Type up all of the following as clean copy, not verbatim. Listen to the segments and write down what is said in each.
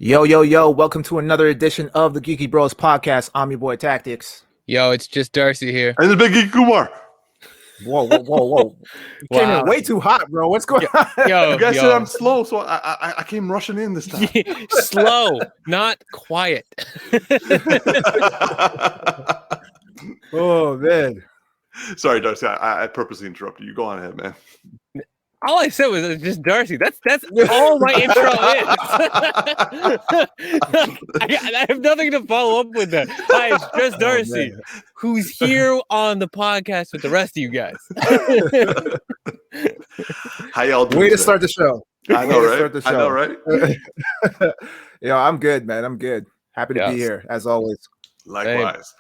Yo, yo, yo, welcome to another edition of the Geeky Bros podcast. I'm your boy Tactix. Yo, it's just Darcy here. And the big geek Umar. Whoa. You came in way too hot, bro. What's going on? Yo, You guys said I'm slow, so I came rushing in this time. Slow, not quiet. Oh, man. Sorry, Darcy. I purposely interrupted you. Go on ahead, man. All I said was just Darcy. That's all my intro is. I have nothing to follow up with that. Hi, it's just Darcy, who's here on the podcast with the rest of you guys. How y'all doing? Way to start the show. I know, right? I know, right? Yo, I'm good, man. I'm good. Happy to be here, as always. Likewise.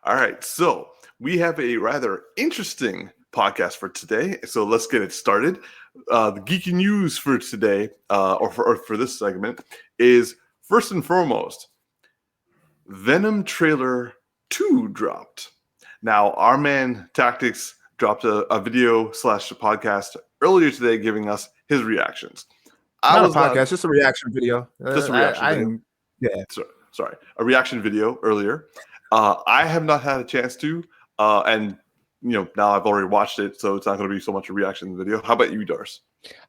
All right. So we have a rather interesting podcast for today. So let's get it started. The geeky news for today, or for this segment, is first and foremost, Venom trailer 2 dropped. Now, our man Tactix dropped a video / podcast earlier today giving us his reactions. Not a podcast, just a reaction video. Just a reaction video. Yeah. Sorry. A reaction video earlier. I have not had a chance to, and now I've already watched it, so it's not going to be so much a reaction video. How about you, Darce?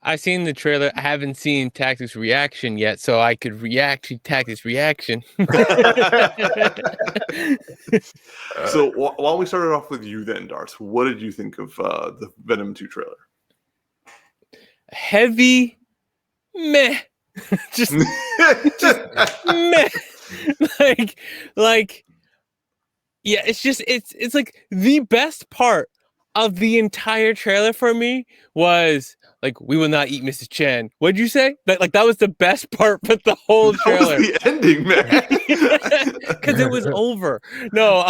I've seen the trailer. I haven't seen Tactic's reaction yet, so I could react to Tactic's reaction. So while we started off with you then, Darce, what did you think of the Venom 2 trailer? Heavy meh. just meh. Like yeah, it's like the best part of the entire trailer for me was like, we will not eat Mrs. Chen. What'd you say? That was the best part of the whole trailer. That was the ending, man. Because it was over. No,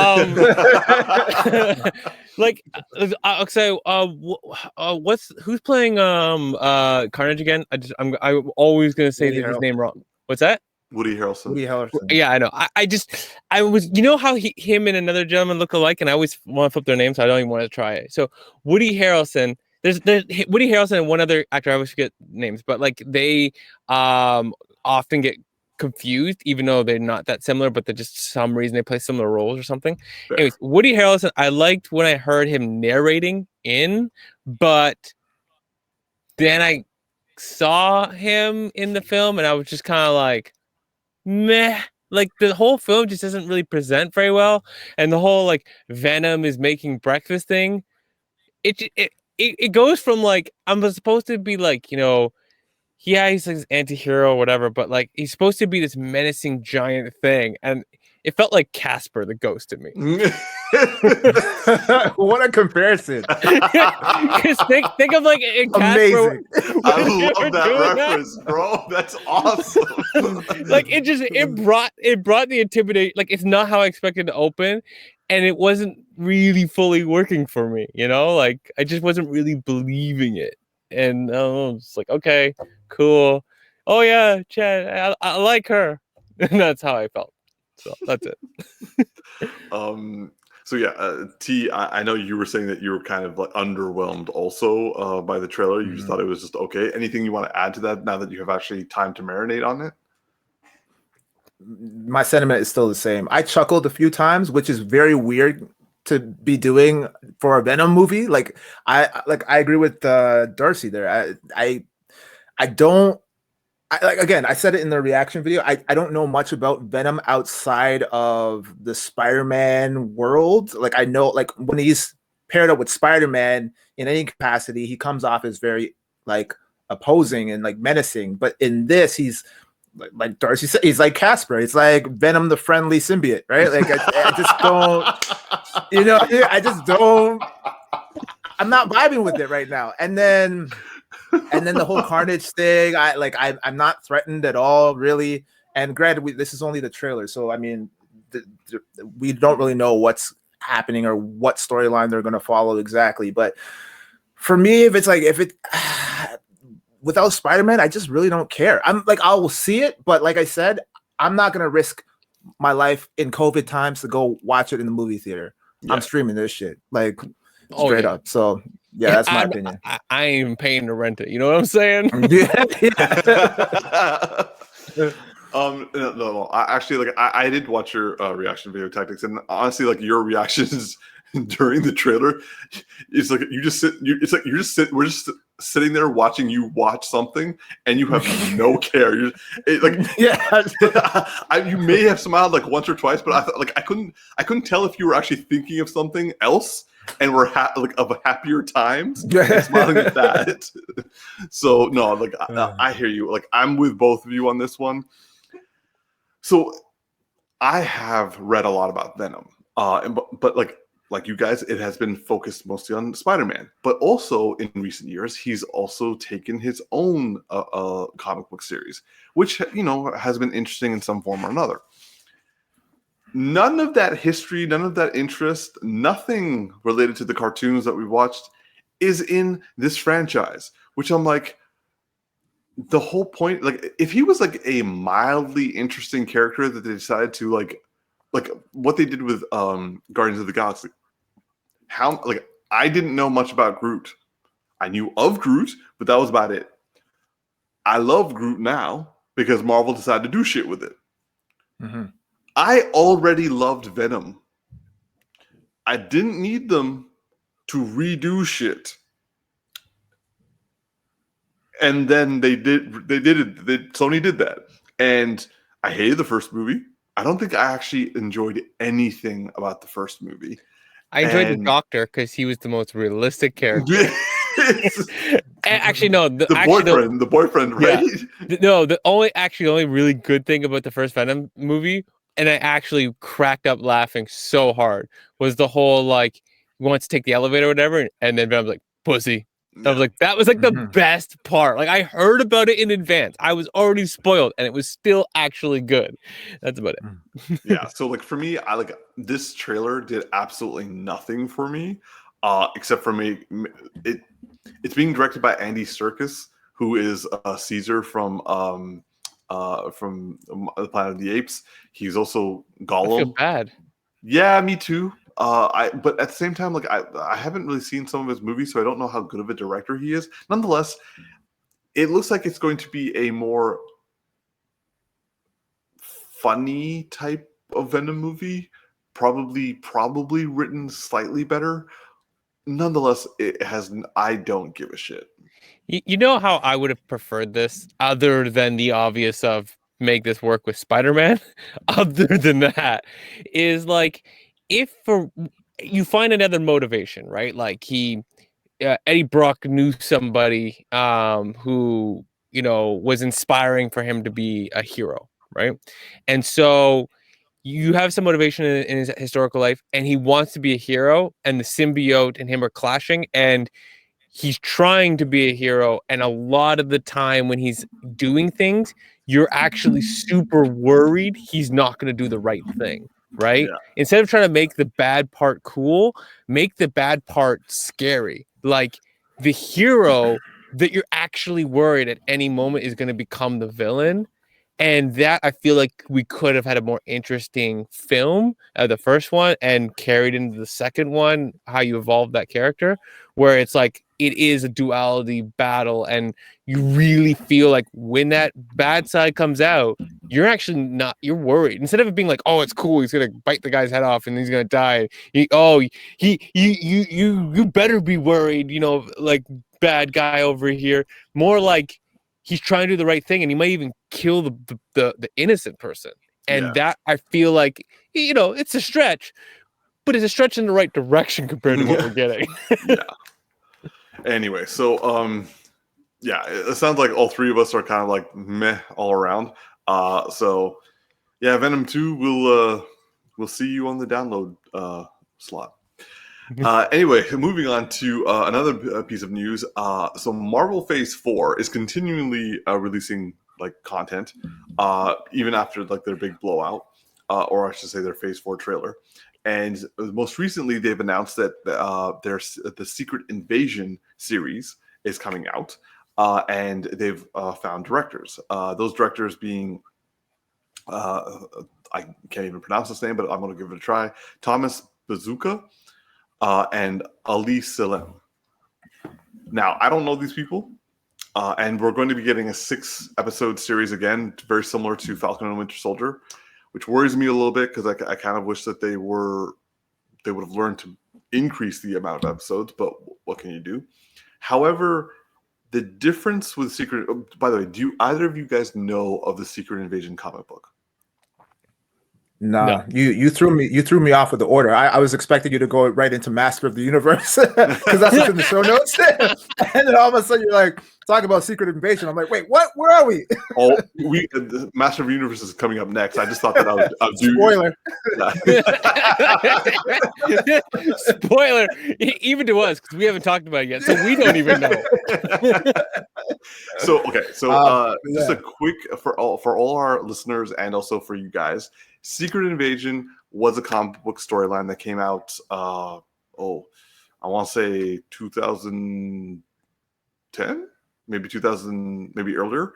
who's playing Carnage again? I'm always gonna say his name wrong. What's that? Woody Harrelson. Yeah, I know. I was, how him and another gentleman look alike, and I always want to flip their names, so I don't even want to try it. So Woody Harrelson, there's Woody Harrelson and one other actor, I always forget names, but like they often get confused, even though they're not that similar, but they're just some reason they play similar roles or something. Fair. Anyways, Woody Harrelson, I liked when I heard him narrating but then I saw him in the film, and I was just kind of like, meh. Like the whole film just doesn't really present very well, and the whole like Venom is making breakfast thing, it goes from like, I'm supposed to be like, he's like this anti-hero or whatever, but like he's supposed to be this menacing giant thing, and it felt like Casper the Ghost to me. What a comparison. Because think of like Casper. Amazing. I love that reference, bro. That's awesome. Like it brought the intimidation. Like it's not how I expected to open, and it wasn't really fully working for me, like I just wasn't really believing it. And I was like, okay, cool. Oh yeah, Chad, I like her. And that's how I felt. So that's it. So yeah, T, I know you were saying that you were kind of like underwhelmed also by the trailer. You just thought it was just okay. Anything you want to add to that now that you have actually time to marinate on it? My sentiment is still the same. I chuckled a few times, which is very weird to be doing for a Venom movie. Like I agree with Darcy there. I said it in the reaction video. I don't know much about Venom outside of the Spider-Man world. Like I know, like when he's paired up with Spider-Man in any capacity, he comes off as very like opposing and like menacing. But in this, he's like Darcy said, he's like Casper. It's like Venom, the friendly symbiote, right? Like I just don't, I just don't. I'm not vibing with it right now. And then the whole Carnage thing, I'm not threatened at all, really. And granted, this is only the trailer, so I mean, we don't really know what's happening or what storyline they're going to follow exactly. But for me, without Spider-Man, I just really don't care. I will see it, but like I said, I'm not going to risk my life in COVID times to go watch it in the movie theater. Yeah. I'm streaming this shit, like straight up. So. Yeah, that's my opinion. I ain't even paying to rent it. You know what I'm saying? No. I did watch your reaction video tactics, and honestly, like your reactions during the trailer, it's like you just sit. We're just sitting there watching you watch something, and you have no care. You may have smiled like once or twice, but I couldn't tell if you were actually thinking of something else and were of happier times and smiling at that. So no, I hear you. Like I'm with both of you on this one. So I have read a lot about Venom, but like you guys, it has been focused mostly on Spider-Man. But also in recent years, he's also taken his own comic book series, which has been interesting in some form or another. None of that history, none of that interest, nothing related to the cartoons that we watched is in this franchise. Which I'm like, the whole point, like if he was like a mildly interesting character that they decided to like what they did with Guardians of the Galaxy, I didn't know much about Groot. I knew of Groot, but that was about it. I love Groot now because Marvel decided to do shit with it. Mm-hmm. I already loved Venom. I didn't need them to redo shit. And then they did it. Sony did that. And I hated the first movie. I don't think I actually enjoyed anything about the first movie. I enjoyed the Doctor because he was the most realistic character. Actually, no. The boyfriend, right? Yeah, the only really good thing about the first Venom movie, and I actually cracked up laughing so hard, was the whole like he wants to take the elevator or whatever, and then Venom's like pussy. I was like, that was like the best part. Like I heard about it in advance. I was already spoiled, and it was still actually good. That's about it. Yeah. So like for me, this trailer did absolutely nothing for me, except for me. It's being directed by Andy Serkis, who is Caesar from the Planet of the Apes. He's also Gollum. I feel bad. Yeah, me too. But at the same time, like I haven't really seen some of his movies, so I don't know how good of a director he is. Nonetheless, it looks like it's going to be a more funny type of Venom movie, probably written slightly better. Nonetheless, I don't give a shit. You know how I would have preferred this, other than the obvious of make this work with Spider-Man? Other than that, is like if you find another motivation, right? Like Eddie Brock knew somebody who was inspiring for him to be a hero, right? And so you have some motivation in his historical life, and he wants to be a hero, and the symbiote and him are clashing, and he's trying to be a hero, and a lot of the time when he's doing things, you're actually super worried he's not going to do the right thing, right? Yeah. Instead of trying to make the bad part cool, make the bad part scary. Like the hero that you're actually worried at any moment is going to become the villain. And that, I feel like we could have had a more interesting film, the first one, and carried into the second one, how you evolve that character, where it's like it is a duality battle, and you really feel like when that bad side comes out, you're worried. Instead of it being like, oh, it's cool, he's gonna bite the guy's head off and he's gonna die. You better be worried, like bad guy over here. More like he's trying to do the right thing, and he might even kill the innocent person. And that, I feel like, it's a stretch, but it's a stretch in the right direction compared to what we're getting. Yeah. Anyway, so it sounds like all three of us are kind of like meh all around. So yeah, Venom 2 we'll see you on the download slot. Anyway, moving on to another piece of news. So Marvel Phase 4 is continually releasing like content, even after like their big blowout, or I should say their Phase 4 trailer. And most recently, they've announced that the Secret Invasion series is coming out, and they've found directors. Those directors being, I can't even pronounce his name, but I'm going to give it a try. Thomas Bazooka and Ali Salem. Now, I don't know these people. And we're going to be getting a 6-episode series again, very similar to Falcon and Winter Soldier, which worries me a little bit because I kind of wish that they would have learned to increase the amount of episodes, but what can you do? However, the difference with Secret... by the way, do either of you guys know of the Secret Invasion comic book? No. You threw me off with the order. I was expecting you to go right into Master of the Universe because that's what's in the show notes. And then all of a sudden you're like, talk about Secret Invasion. I'm like, wait, what? Where are we? The Master of the Universe is coming up next. I just thought that I would do... Spoiler, even to us, because we haven't talked about it yet, so we don't even know. Just a quick for all our listeners and also for you guys. Secret Invasion was a comic book storyline that came out. I want to say 2010, maybe 2000, maybe earlier,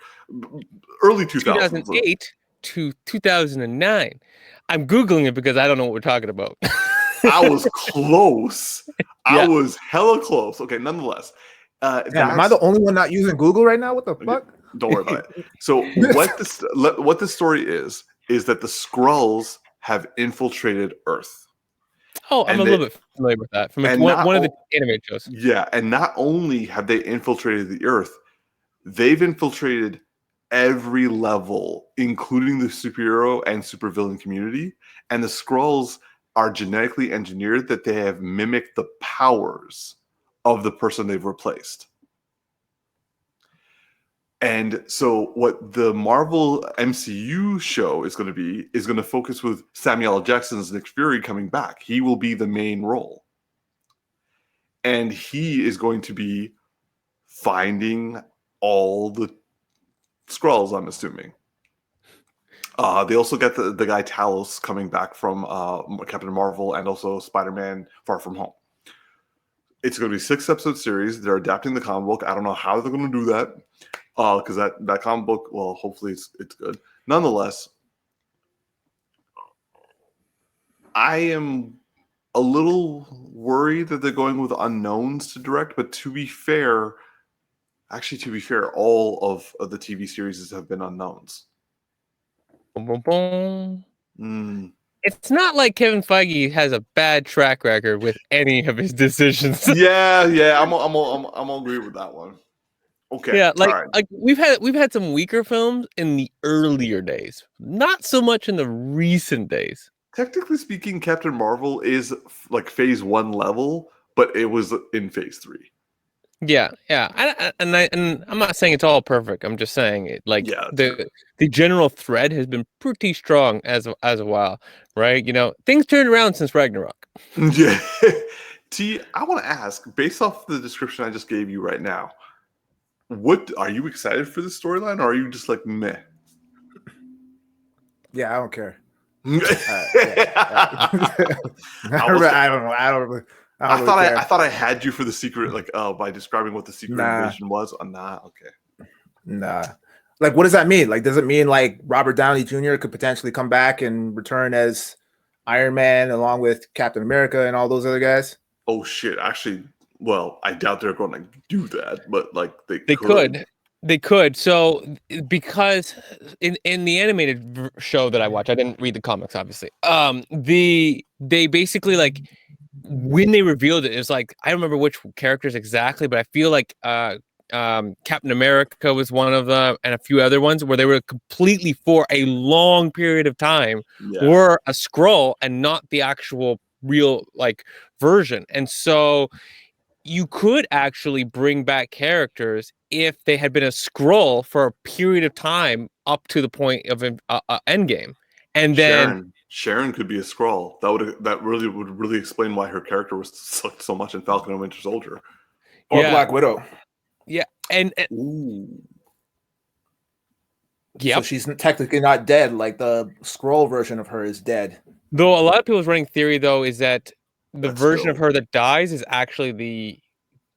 early 2000s. 2008 to 2009. I'm Googling it because I don't know what we're talking about. I was close. I was hella close. Okay, nonetheless. Am I the only one not using Google right now? What the fuck? Don't worry about it. So what this story is that the Skrulls have infiltrated Earth. Oh, I'm a little bit familiar with that from one of the animated shows. Yeah, and not only have they infiltrated the Earth, they've infiltrated every level, including the superhero and supervillain community. And the Skrulls are genetically engineered that they have mimicked the powers of the person they've replaced. And so what the Marvel MCU show is going to focus with Samuel L. Jackson's Nick Fury coming back. He will be the main role. And he is going to be finding all the Skrulls, I'm assuming. They also get the guy Talos coming back from Captain Marvel and also Spider-Man Far From Home. It's going to be a 6-episode series. They're adapting the comic book. I don't know how they're going to do that. Because that comic book, well, hopefully it's good. Nonetheless, I am a little worried that they're going with unknowns to direct. But to be fair, all of the TV series have been unknowns. It's not like Kevin Feige has a bad track record with any of his decisions. Yeah, I'm gonna agree with that one. Okay. Yeah, like we've had some weaker films in the earlier days, not so much in the recent days. Technically speaking, Captain Marvel is like phase 1 level, but it was in phase 3. Yeah. And I'm not saying it's all perfect. I'm just saying it. Like the general thread has been pretty strong as a while, right? You know, things turned around since Ragnarok. Yeah. T, I want to ask, based off the description I just gave you right now. What are you excited for this storyline, or are you just like meh? Yeah, I don't care. I don't know. I thought I had you for the secret, like by describing what the secret invasion was. Okay. Nah. Like, what does that mean? Like, does it mean like Robert Downey Jr. could potentially come back and return as Iron Man along with Captain America and all those other guys? Oh shit! Actually. Well, I doubt they're going to do that, but like they could. So because in the animated show that I watch, I didn't read the comics, obviously. They basically like when they revealed it, it's like I don't remember which characters exactly, but I feel like Captain America was one of them, and a few other ones where they were completely for a long period of time were a Skrull and not the actual real like version, and so. You could actually bring back characters if they had been a Skrull for a period of time up to the point of Endgame, and then Sharon could be a Skrull. That really would explain why her character was sucked so much in Falcon and Winter Soldier, or Black Widow. Yeah, and yeah, so she's technically not dead. Like the Skrull version of her is dead. Though a lot of people's running theory though is that. The version of her that dies is actually the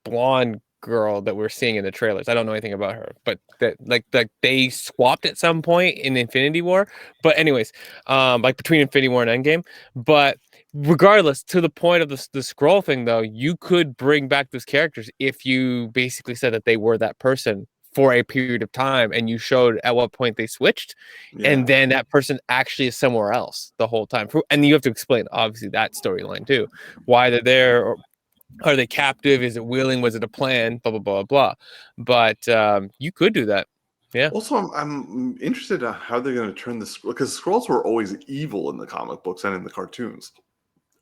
blonde girl that we're seeing in the trailers. I don't know anything about her, but that like they swapped at some point in Infinity War. But anyways, like between Infinity War and Endgame. But regardless, to the point of the Skrull thing, though, you could bring back those characters if you basically said that they were that person for a period of time, and you showed at what point they switched, and then that person actually is somewhere else the whole time. And you have to explain, obviously, that storyline too, why they're there, or are they captive? Is it willing? Was it a plan? Blah, blah, blah, blah. But you could do that. Yeah. Also, I'm interested in how they're going to turn this, because Skrulls were always evil in the comic books and in the cartoons.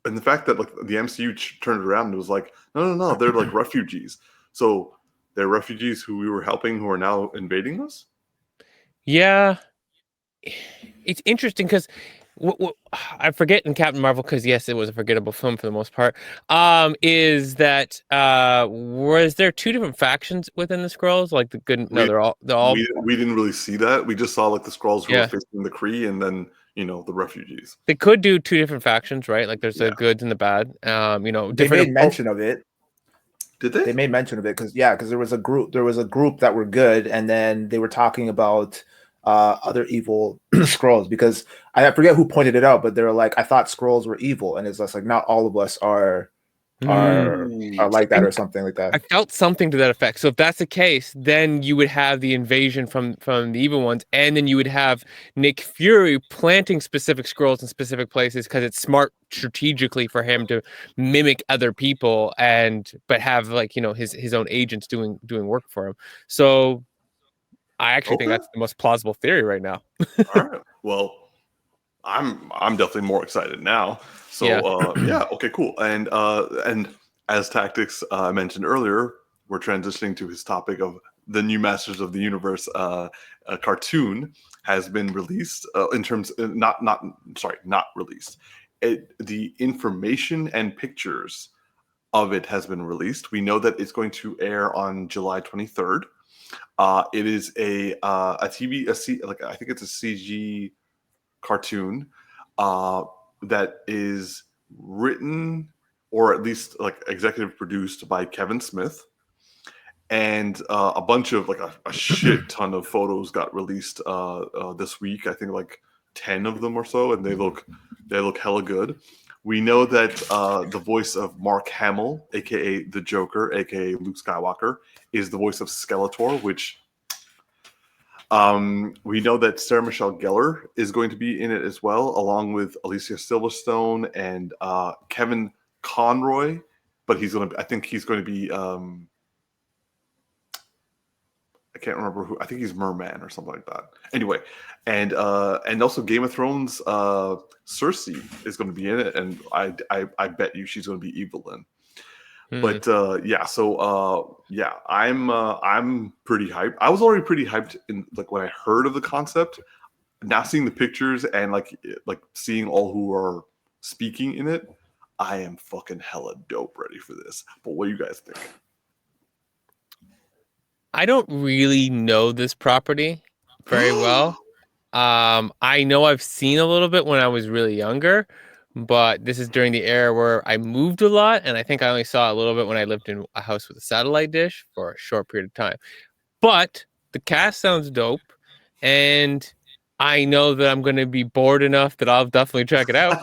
And the fact that like the MCU turned it around and was like, no, they're like refugees. So they're refugees who we were helping who are now invading us? Yeah. It's interesting because I forget in Captain Marvel, because yes, it was a forgettable film for the most part. Is that was there two different factions within the Skrulls? Like the good? No, they're all. We didn't really see that. We just saw like the Skrulls who were facing the Kree, and then the refugees. They could do two different factions, right? Like there's the goods and the bad. Different. They made mention of it. Did they? They made mention of it because there was a group. There was a group that were good, and then they were talking about other evil Skrulls, because I forget who pointed it out, but they were like, I thought Skrulls were evil, and it's just like not all of us are like that, or something like that. I felt something to that effect. So if that's the case, then you would have the invasion from the evil ones, and then you would have Nick Fury planting specific Skrulls in specific places because it's smart strategically for him to mimic other people but have like his own agents doing work for him. So I actually think that's the most plausible theory right now. All right. Well, I'm definitely more excited now. So okay, cool. And as Tactix mentioned earlier, we're transitioning to his topic of the new Masters of the Universe cartoon has been released. In terms not released. The information and pictures of it has been released. We know that it's going to air on July 23rd. It is a TV, I think it's a CG cartoon that is written, or at least like executive produced, by Kevin Smith, and a bunch of like a shit ton of photos got released this week. I think like 10 of them or so, and they look hella good. We know that the voice of Mark Hamill, aka the Joker, aka Luke Skywalker, is the voice of Skeletor, which we know that Sarah Michelle Gellar is going to be in it as well, along with Alicia Silverstone and Kevin Conroy. But I think he's going to be I can't remember who. I think he's Merman or something like that. Anyway, and also Game of Thrones Cersei is going to be in it, and I bet you she's going to be evil then. But I'm pretty hyped. I was already pretty hyped in like when I heard of the concept. Now seeing the pictures and like seeing all who are speaking in it, I am fucking hella dope ready for this. But what do you guys think? I don't really know this property very well. I know I've seen a little bit when I was really younger, but this is during the era where I moved a lot, and I think I only saw a little bit when I lived in a house with a satellite dish for a short period of time. But the cast sounds dope, and I know that I'm going to be bored enough that I'll definitely check it out.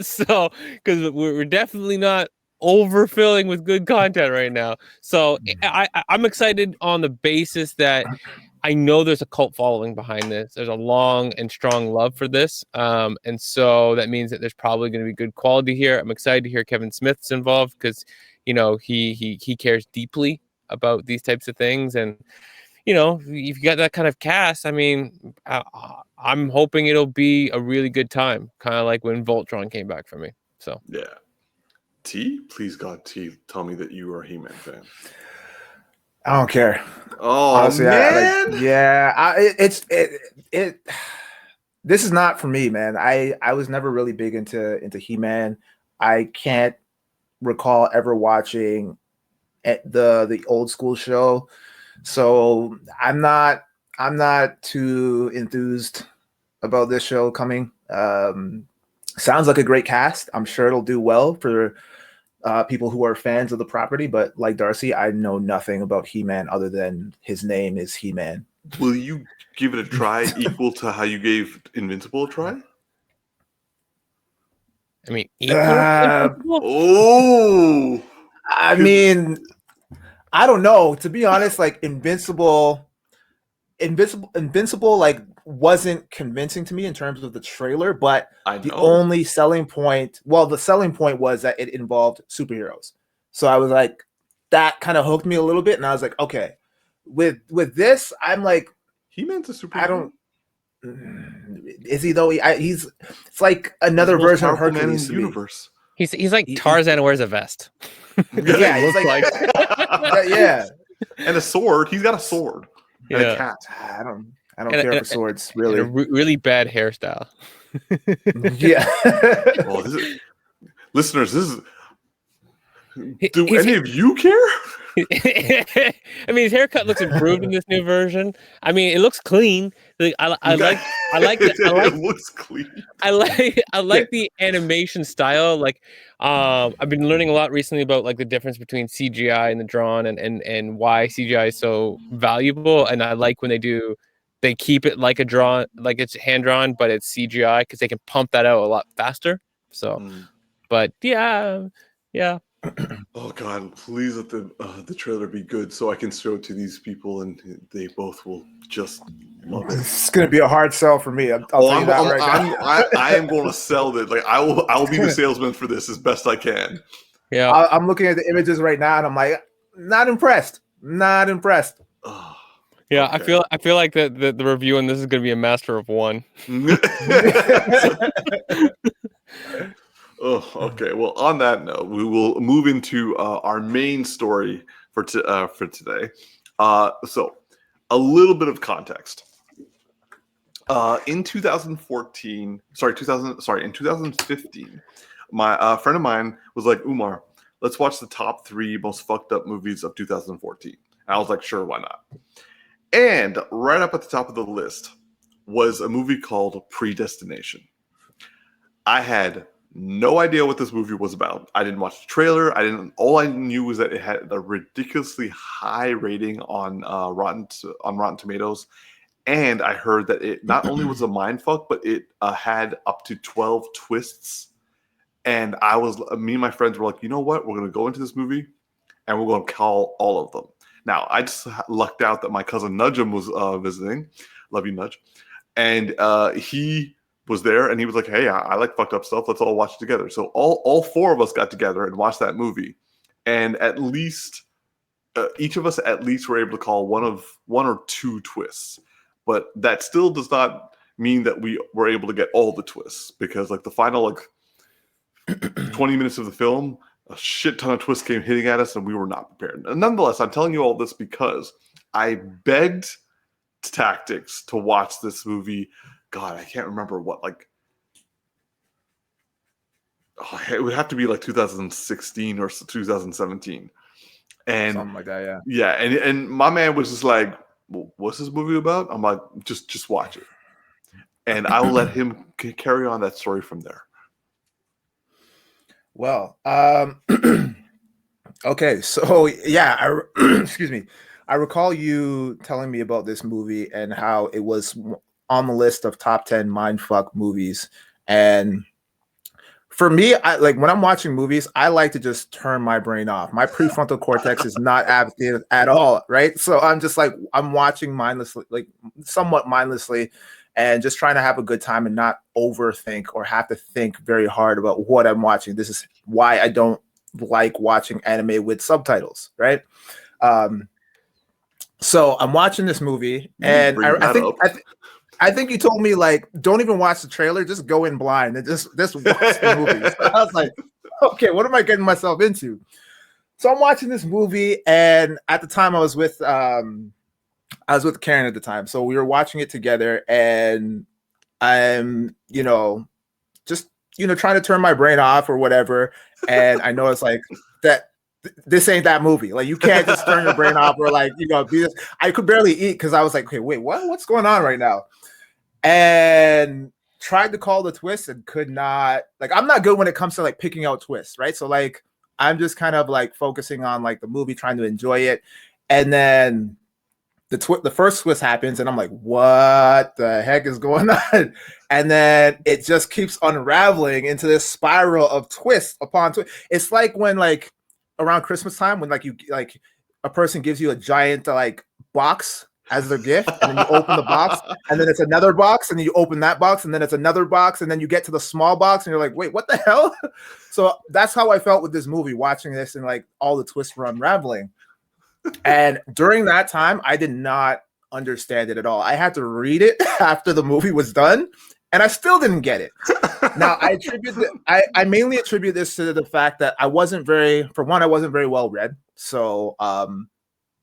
So, because we're definitely not overfilling with good content right now. So I'm excited on the basis that I know there's a cult following behind this. There's a long and strong love for this. And so that means that there's probably going to be good quality here. I'm excited to hear Kevin Smith's involved because, he cares deeply about these types of things. And, if you got that kind of cast, I mean, I'm hoping it'll be a really good time. Kind of like when Voltron came back for me. So, yeah. T, please God, T, tell me that you are a He-Man fan. I don't care. Oh, honestly, man. This is not for me, man. I was never really big into He-Man. I can't recall ever watching the old school show, so I'm not too enthused about this show coming. Sounds like a great cast. I'm sure it'll do well for people who are fans of the property, but like Darcy, I know nothing about He-Man other than his name is He-Man. Will you give it a try equal to how you gave Invincible a try? I mean, equal? Oh! I mean, I don't know. To be honest, like Invincible, like wasn't convincing to me in terms of the trailer, but I the know. only selling point, well, the selling point was that it involved superheroes. So I was like, that kind of hooked me a little bit, and I was like, okay, with this, I'm like, He-Man's a superhero. I don't. Is he though? He's it's like He's another the most version of powerful man in Hercules the to me. universe. He's like Tarzan wears a vest. Yeah, Looks it's like yeah, And a sword. He's got a sword and a Yeah. cat. I don't care for swords, And a really. really bad hairstyle. Yeah. Well, listeners, this is. Do He's- any of you care? I mean, his haircut looks improved in this new version. I mean, it looks clean. Like, I like It looks clean. I like the animation style. Like, I've been learning a lot recently about like the difference between CGI and the drawn, and why CGI is so valuable. And I like when they keep it like a drawn, like it's hand drawn, but it's CGI because they can pump that out a lot faster. So, but yeah. Oh God! Please let the trailer be good so I can show it to these people and they both will just love it. It's gonna be a hard sell for me. I'll tell you that right now. I am going to sell it. Like I will be the salesman for this as best I can. Yeah, I'm looking at the images right now, and I'm like, not impressed. Not impressed. Oh, yeah. okay. I feel like the review on this is going to be a master of one. Oh, okay. Well, on that note, we will move into our main story for today. So, a little bit of context. In 2015, my friend of mine was like, Umar, let's watch the top 3 most fucked up movies of 2014. And I was like, sure, why not? And right up at the top of the list was a movie called Predestination. I had no idea what this movie was about. I didn't watch the trailer. All I knew was that it had a ridiculously high rating on Rotten Tomatoes. And I heard that it not only was a mindfuck, but it had up to 12 twists. And me and my friends were like, you know what? We're going to go into this movie and we're going to call all of them. Now, I just lucked out that my cousin Nudgem was visiting. Love you, Nudge. And he was there and he was like, hey, I like fucked up stuff. Let's all watch it together. So all 4 of us got together and watched that movie. And at least each of us at least were able to call one or 2 twists. But that still does not mean that we were able to get all the twists, because like the final 20 minutes of the film, a shit ton of twists came hitting at us and we were not prepared. And nonetheless, I'm telling you all this because I begged Tactix to watch this movie. God, I can't remember what, it would have to be like 2016 or 2017. And something like that, yeah. Yeah, and my man was just like, well, what's this movie about? I'm like, just watch it. And I will let him carry on that story from there. Well, okay, so yeah, excuse me. I recall you telling me about this movie and how it was on the list of top 10 mindfuck movies. And for me, I like when I'm watching movies, I like to just turn my brain off. My prefrontal cortex is not active at all, right? So I'm just like, I'm watching mindlessly, like somewhat mindlessly, and just trying to have a good time and not overthink or have to think very hard about what I'm watching. This is why I don't like watching anime with subtitles, right? So I'm watching this movie, and I think you told me, like, don't even watch the trailer, just go in blind and just watch the movie. So I was like, okay, what am I getting myself into? So I'm watching this movie, and at the time I was with Karen at the time. So we were watching it together, and I'm, just, trying to turn my brain off or whatever. And I know it's like that. This ain't that movie. Like, you can't just turn your brain off or be this. I could barely eat because I was like, okay, wait, what's going on right now? And tried to call the twist and could not. Like, I'm not good when it comes to like picking out twists, right? So like, I'm just kind of like focusing on like the movie, trying to enjoy it. And then the first twist happens, and I'm like, what the heck is going on? And then it just keeps unraveling into this spiral of twist upon twist. It's like when, like, around Christmas time, when like you like a person gives you a giant like box as their gift, and then you open the box, and then it's another box, and then you open that box, and then it's another box, and then you get to the small box, and you're like, wait, what the hell? So that's how I felt with this movie, watching this, and like all the twists were unraveling. And during that time, I did not understand it at all. I had to read it after the movie was done, and I still didn't get it. Now, I mainly attribute this to the fact that I wasn't very well read. So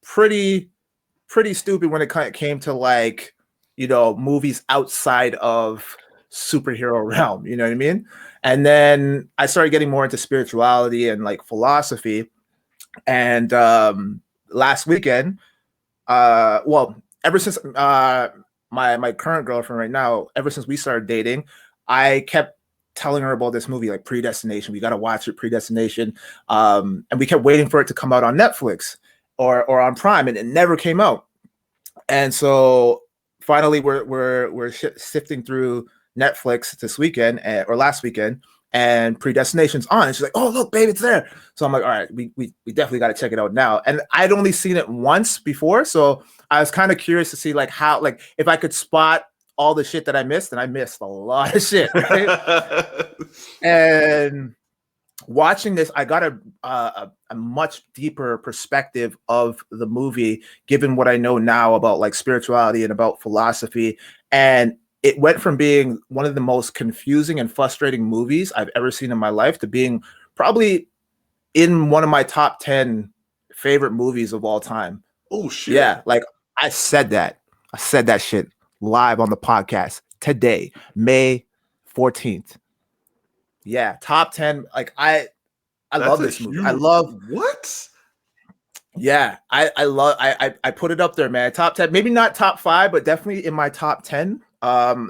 pretty stupid when it came to like, movies outside of superhero realm, you know what I mean? And then I started getting more into spirituality and like philosophy. And last weekend, ever since my current girlfriend right now, ever since we started dating, I kept telling her about this movie, like Predestination. We got to watch it, Predestination. And we kept waiting for it to come out on Netflix or on Prime, and it never came out. And so finally, we're sifting through Netflix this weekend or last weekend, and Predestination's on. And she's like, "Oh, look, babe, it's there." So I'm like, "All right, we definitely got to check it out now." And I'd only seen it once before, so I was kind of curious to see like how, like, if I could spot all the shit that I missed, and I missed a lot of shit, right? And watching this, I got a much deeper perspective of the movie, given what I know now about like spirituality and about philosophy. And it went from being one of the most confusing and frustrating movies I've ever seen in my life to being probably in one of my top 10 favorite movies of all time. Oh shit. Yeah, like I said that shit live on the podcast today, May 14th. Yeah, top 10. Like I love this movie. I love what? Yeah, I put it up there, man. Top 10, maybe not top 5, but definitely in my top 10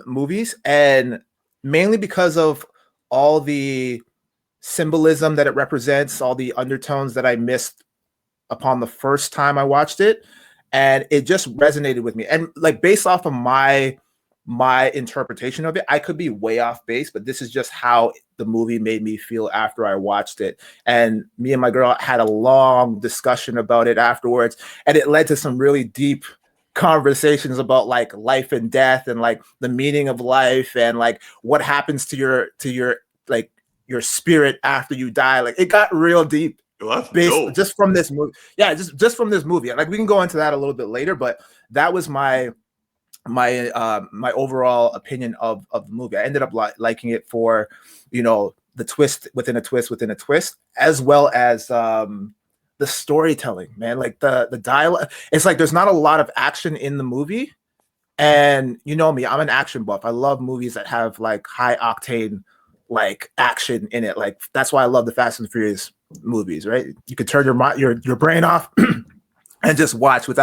movies, and mainly because of all the symbolism that it represents, all the undertones that I missed upon the first time I watched it, and it just resonated with me. And like based off of my interpretation of it, I could be way off base, but this is just how the movie made me feel after I watched it. And me and my girl had a long discussion about it afterwards, and it led to some really deep conversations about like life and death, and like the meaning of life, and like what happens to your like your spirit after you die. Like it got real deep. Just from this movie. Yeah, just from this movie. Like we can go into that a little bit later, but that was my overall opinion of the movie. I ended up liking it for, the twist within a twist within a twist, as well as the storytelling, man. Like the dialogue. It's like there's not a lot of action in the movie, and you know me, I'm an action buff. I love movies that have like high octane like action in it. Like that's why I love the Fast and Furious movies, right? You could turn your brain off and just watch with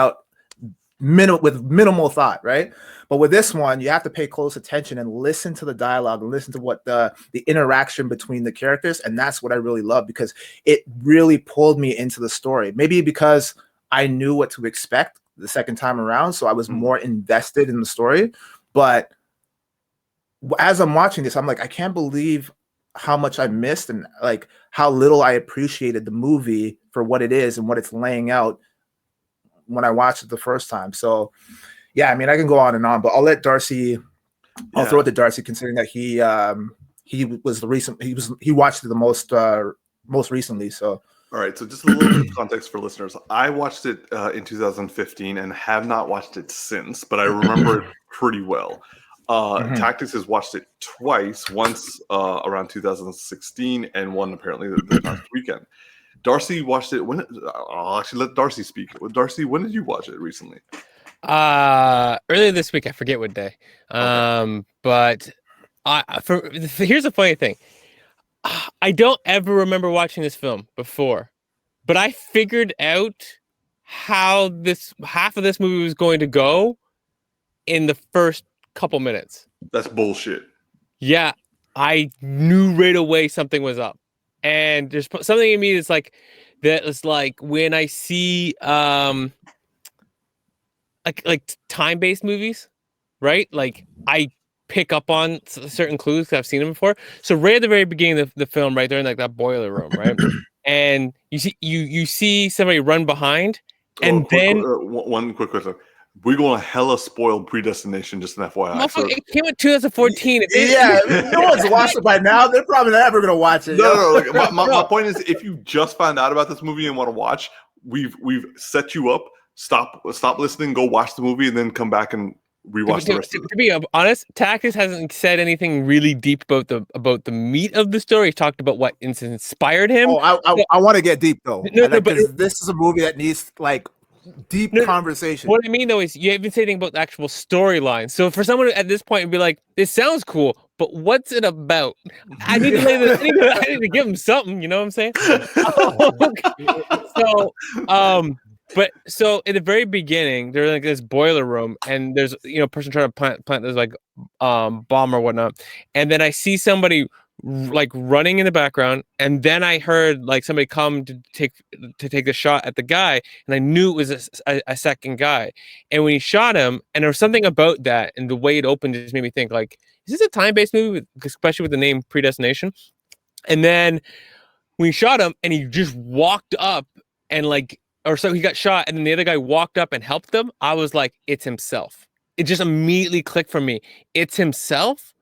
minimal thought, right? But with this one, you have to pay close attention and listen to the dialogue and listen to what the interaction between the characters. And that's what I really love, because it really pulled me into the story. Maybe because I knew what to expect the second time around, so I was more invested in the story. But as I'm watching this, I'm like, I can't believe how much I missed, and like how little I appreciated the movie for what it is and what it's laying out when I watched it the first time. So yeah, I mean, I can go on and on, but I'll let Darcy, I'll throw it to Darcy, considering that he watched it the most recently. So all right, so just a little bit of context for listeners. I watched it in 2015 and have not watched it since, but I remember it pretty well. Tactix has watched it twice, once around 2016 and one apparently this past weekend. Darcy watched it when I'll actually let Darcy speak. Darcy, when did you watch it recently? Earlier this week, I forget what day. Okay. But here's the funny thing. I don't ever remember watching this film before, but I figured out how half of this movie was going to go in the first couple minutes. That's bullshit. Yeah, I knew right away something was up. And there's something in me that's like, that is like when I see like time-based movies, right? Like I pick up on certain clues because I've seen them before. So right at the very beginning of the film, right there in like that boiler room, right? And you see somebody run behind, And then one quick question. We're going to hella spoil Predestination, just an FYI. So, it came in 2014. Yeah, no one's watched it by now. They're probably never gonna watch it. no. Like, my point is, if you just found out about this movie and want to watch, we've set you up. Stop listening. Go watch the movie, and then come back and rewatch the rest of it. To be honest, Tactix hasn't said anything really deep about the meat of the story. He talked about what inspired him. Oh, I want to get deep though. But this is a movie that needs like deep conversation. What I mean though is you haven't said anything about the actual storyline. So for someone at this point to be like, "This sounds cool, but what's it about?" I need to lay this. I need to give him something. You know what I'm saying? So in the very beginning, there's like this boiler room, and there's a person trying to plant this like bomb or whatnot, and then I see somebody like running in the background, and then I heard like somebody come to take a shot at the guy, and I knew it was a second guy. And when he shot him, and there was something about that, and the way it opened just made me think like, is this a time-based movie, especially with the name Predestination? And then when he shot him, and he just walked up and like, or so he got shot, and then the other guy walked up and helped them. I was like, it's himself. It just immediately clicked for me. It's himself.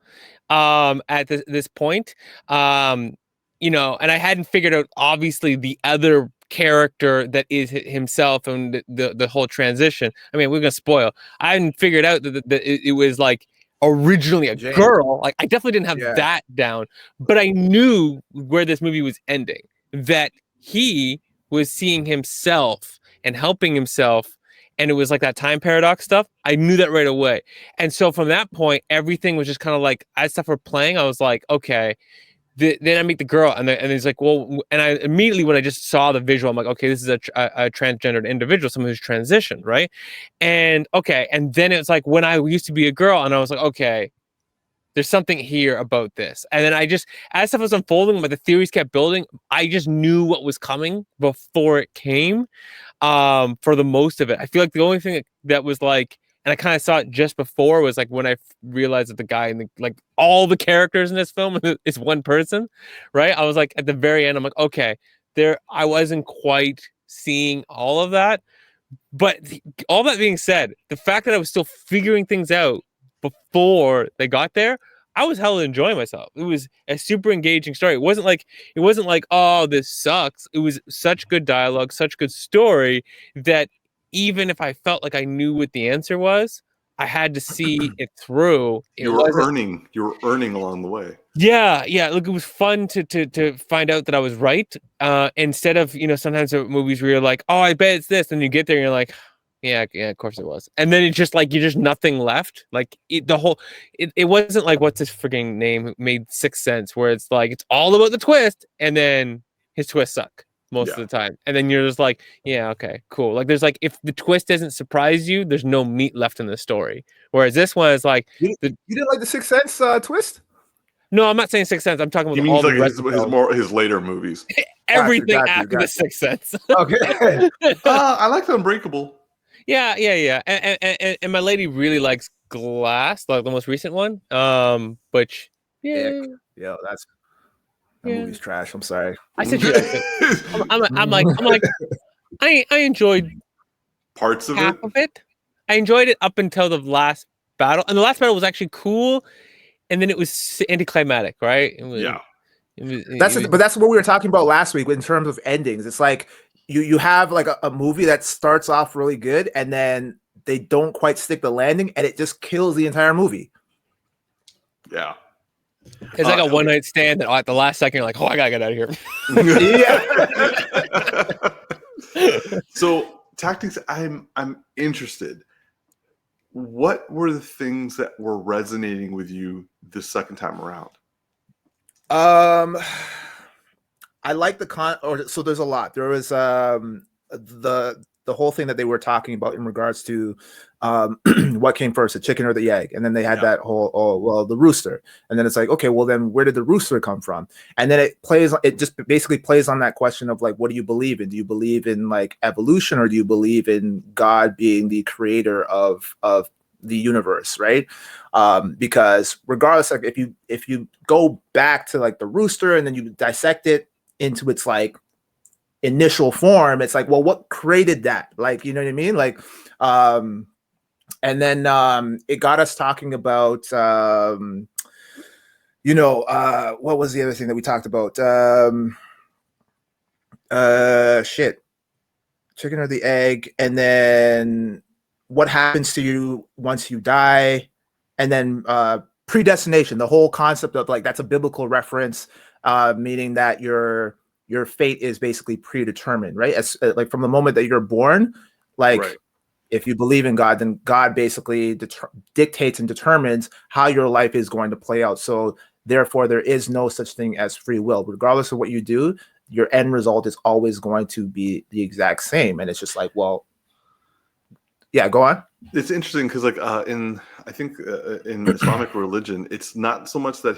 At this point, and I hadn't figured out obviously the other character that is himself and the whole transition. I mean, we're gonna spoil. I hadn't figured out that it was like originally a girl. Like I definitely didn't have that down, but I knew where this movie was ending. That he was seeing himself and helping himself. And it was like that time paradox stuff. I knew that right away. And so from that point, everything was just kind of like, as stuff were playing, I was like, okay. Then I meet the girl, and he's like, well, and I immediately, when I just saw the visual, I'm like, okay, this is a transgendered individual, someone who's transitioned, right? And okay. And then it's like when I used to be a girl, and I was like, okay, there's something here about this. And then I just, as stuff was unfolding, but the theories kept building, I just knew what was coming before it came. For the most of it, I feel like the only thing that was like, and I kind of saw it just before, was like when I realized that the guy and like all the characters in this film is one person, right? I was like at the very end, I'm like, okay, I wasn't quite seeing all of that, but all that being said, the fact that I was still figuring things out before they got there, I was hella enjoying myself. It was a super engaging story. It wasn't like, oh, this sucks. It was such good dialogue, such good story that even if I felt like I knew what the answer was, I had to see it through. You were earning along the way. Yeah. Look, it was fun to find out that I was right. Instead of, sometimes movies where you're like, oh, I bet it's this, and you get there and you're like, yeah, of course it was. And then it's just like, you're just nothing left. Like it wasn't like, what's his freaking name who made Sixth Sense, where it's like, it's all about the twist, and then his twists suck most of the time. And then you're just like, yeah, okay, cool. Like there's like, if the twist doesn't surprise you, there's no meat left in the story. Whereas this one is like, you didn't like the Sixth Sense twist? No, I'm not saying Sixth Sense. I'm talking about all like his later movies. Everything after the Sixth Sense. Okay. I like Unbreakable. Yeah. And my lady really likes Glass, like the most recent one. Which that movie's trash. I'm sorry. I said I'm like I enjoyed parts of half of it. I enjoyed it up until the last battle, and the last battle was actually cool, and then it was anticlimactic, right? But that's what we were talking about last week in terms of endings. It's like you have like a movie that starts off really good, and then they don't quite stick the landing, and it just kills the entire movie. Yeah. It's like a one-night stand that at the last second you're like, oh, I gotta get out of here. Yeah. So Tactix, I'm interested. What were the things that were resonating with you this second time around? I like so there's a lot. There was the whole thing that they were talking about in regards to what came first, the chicken or the egg, and then they had that whole the rooster, and then it's like, okay, well then where did the rooster come from? And then it just basically plays on that question of like, what do you believe in? Do you believe in like evolution, or do you believe in God being the creator of the universe, right? Because regardless, like if you go back to like the rooster and then you dissect it into its like initial form, it's like, well, what created that? Like, you know what I mean? Like, and then it got us talking about, what was the other thing that we talked about? Shit, chicken or the egg, and then what happens to you once you die, and then predestination, the whole concept of like that's a biblical reference, meaning that your fate is basically predetermined, right? As like from the moment that you're born, like Right. if you believe in God, then God basically dictates and determines how your life is going to play out. So therefore, there is no such thing as free will. Regardless of what you do, your end result is always going to be the exact same. And it's just like, well, yeah, go on. It's interesting because, like, in Islamic religion, it's not so much that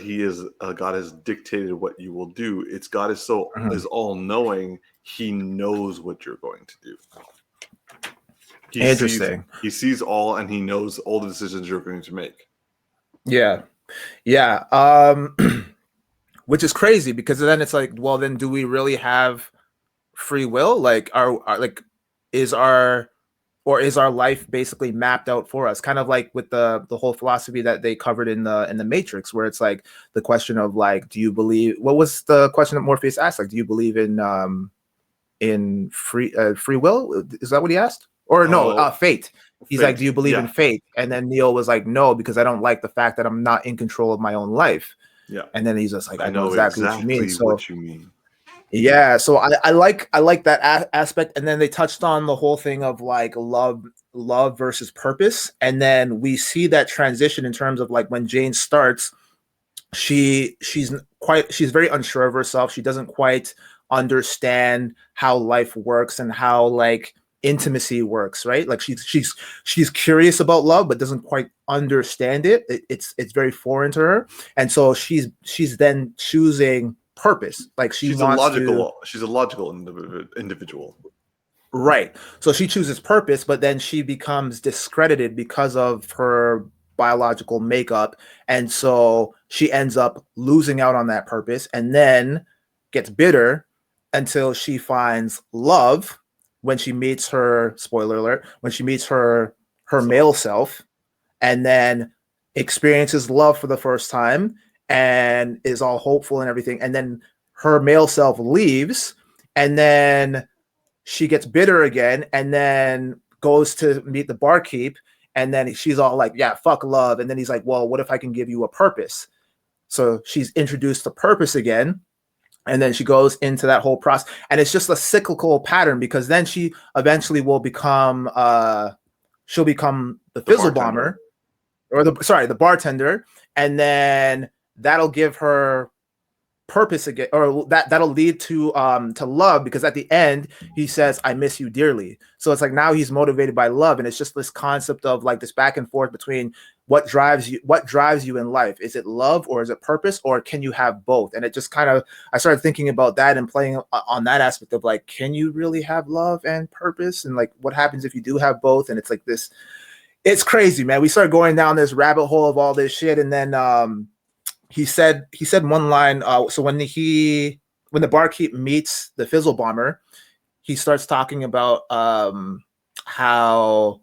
God has dictated what you will do. It's God is is all knowing. He knows what you're going to do. Interesting. He sees all, and he knows all the decisions you're going to make. Yeah. Which is crazy because then it's like, well, then do we really have free will? Like, is our life basically mapped out for us? Kind of like with the whole philosophy that they covered in the Matrix, where it's like the question of like, do you believe? What was the question that Morpheus asked? Like, do you believe in free will? Is that what he asked? Or no, fate. He's like, do you believe in fate? And then Neo was like, no, because I don't like the fact that I'm not in control of my own life. Yeah. And then he's just like, I know exactly what you mean. So what you mean. yeah, so I like that aspect. And then they touched on the whole thing of like love versus purpose. And then we see that transition in terms of like when Jane starts, she's very unsure of herself. She doesn't quite understand how life works and how like intimacy works, right? Like she's curious about love but doesn't quite understand it. It's very foreign to her, and so she's then choosing purpose. Like she's a logical individual, right? So she chooses purpose, but then she becomes discredited because of her biological makeup, and so she ends up losing out on that purpose and then gets bitter until she finds love when she meets her, spoiler alert, when she meets her male self, and then experiences love for the first time and is all hopeful and everything. And then her male self leaves, and then she gets bitter again, and then goes to meet the barkeep, and then she's all like, yeah, fuck love. And then he's like, well, what if I can give you a purpose? So she's introduced to purpose again. And then she goes into that whole process, and it's just a cyclical pattern because then she eventually will become, she'll become the fizzle bomber, or the bartender, and then that'll give her purpose again, or that'll lead to love, because at the end he says, I miss you dearly. So it's like now he's motivated by love, and it's just this concept of like this back and forth between what drives you in life. Is it love or is it purpose, or can you have both? And it just kind of, I started thinking about that and playing on that aspect of like, can you really have love and purpose, and like what happens if you do have both? And it's like this, it's crazy, man. We started going down this rabbit hole of all this shit, and then he said one line. So when the barkeep meets the fizzle bomber, he starts talking about how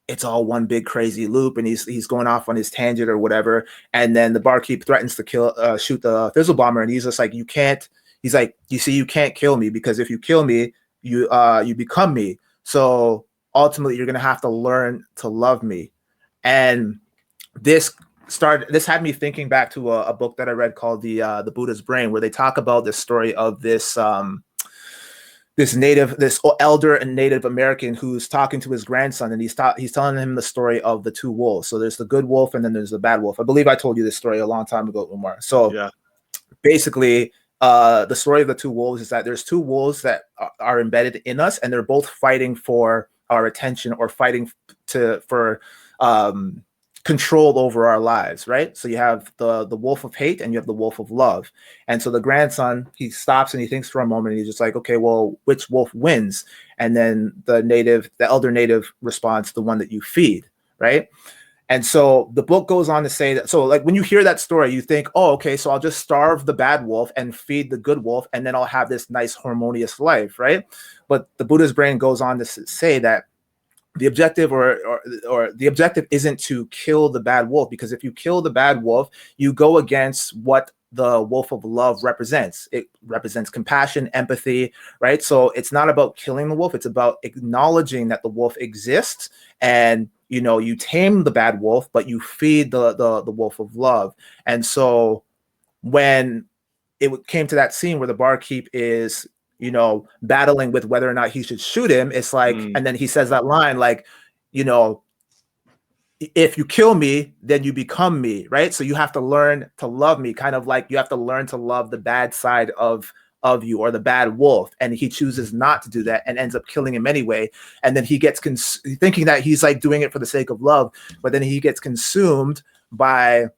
it's all one big crazy loop, and he's going off on his tangent or whatever. And then the barkeep threatens to shoot the fizzle bomber, and he's just like, you can't. He's like, you see, you can't kill me, because if you kill me, you become me. So ultimately, you're gonna have to learn to love me. And this had me thinking back to a book that I read called the Buddha's Brain, where they talk about this story of this elder and Native American who's talking to his grandson, and he's telling him the story of the two wolves. So there's the good wolf and then there's the bad wolf. I believe I told you this story a long time ago, Umar. So yeah, basically the story of the two wolves is that there's two wolves that are embedded in us, and they're both fighting for our attention, or fighting for control over our lives, right? So you have the wolf of hate and you have the wolf of love. And so the grandson, he stops and he thinks for a moment, and he's just like, okay, well, which wolf wins? And then the elder native responds, the one that you feed, right? And so the book goes on to say that, so like when you hear that story, you think, oh, okay, so I'll just starve the bad wolf and feed the good wolf, and then I'll have this nice harmonious life, right? But the Buddha's brain goes on to say that the objective or the objective isn't to kill the bad wolf, because if you kill the bad wolf, you go against what the wolf of love represents. It represents compassion, empathy, right? So it's not about killing the wolf, it's about acknowledging that the wolf exists, and you tame the bad wolf, but you feed the wolf of love. And so when it came to that scene where the barkeep is battling with whether or not he should shoot him, it's like, and then he says that line like, you know if you kill me, then you become me, right? So you have to learn to love me, kind of like you have to learn to love the bad side of you, or the bad wolf. And he chooses not to do that and ends up killing him anyway. And then he gets thinking that he's like doing it for the sake of love, but then he gets consumed by